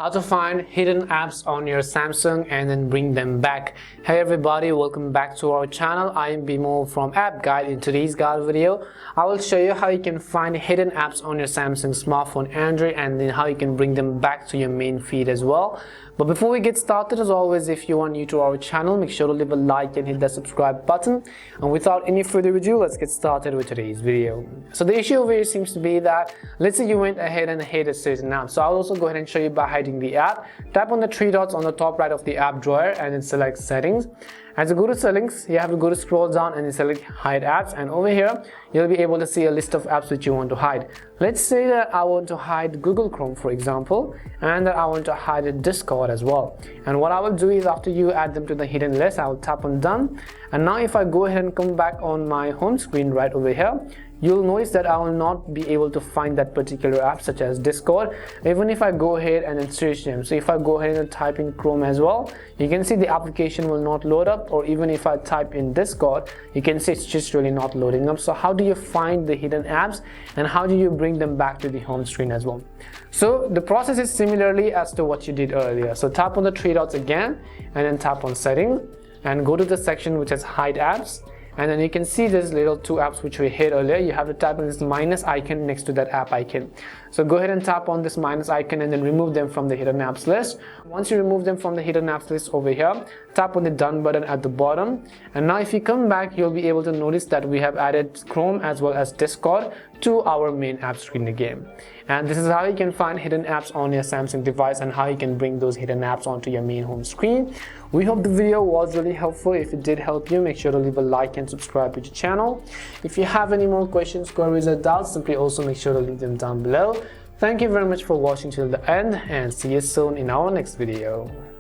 How to find hidden apps on your Samsung and then bring them back. Hey everybody, welcome back to our channel. I am Bimo from App Guide. In today's guide video, I will show you how you can find hidden apps on your Samsung smartphone, Android, and then how you can bring them back to your main feed as well. But before we get started, as always, if you are new to our channel, make sure to leave a like and hit that subscribe button. And without any further ado, let's get started with today's video. So the issue over here seems to be that, let's say you went ahead and hid a certain app. So I'll also go ahead and show you by hiding the app. Tap on the three dots on the top right of the app drawer and then select settings. As you go to settings, you have to go to scroll down and then select hide apps, and over here you'll be able to see a list of apps which you want to hide. Let's say that I want to hide Google Chrome, for example, and that I want to hide Discord as well. And what I will do is, after you add them to the hidden list, I will tap on done. And now if I go ahead and come back on my home screen right over here, you'll notice that I will not be able to find that particular app, such as Discord, even if I go ahead and then search them. So if I go ahead and type in Chrome as well, you can see the application will not load up, or even if I type in Discord, you can see it's just really not loading up. So how do you find the hidden apps and how do you bring them back to the home screen as well? So the process is similarly as to what you did earlier. So tap on the three dots again and then tap on settings and go to the section which has hide apps. And then you can see these little two apps which we hid earlier. You have to tap on this minus icon next to that app icon. So go ahead and tap on this minus icon and then remove them from the hidden apps list. Once you remove them from the hidden apps list over here, tap on the done button at the bottom. And now if you come back, you'll be able to notice that we have added Chrome as well as Discord to our main app screen again. And this is how you can find hidden apps on your Samsung device and how you can bring those hidden apps onto your main home screen. We hope the video was really helpful. If it did help you, make sure to leave a like and subscribe to the channel. If you have any more questions, queries, or doubts, simply also make sure to leave them down below. Thank you very much for watching till the end, and see you soon in our next video.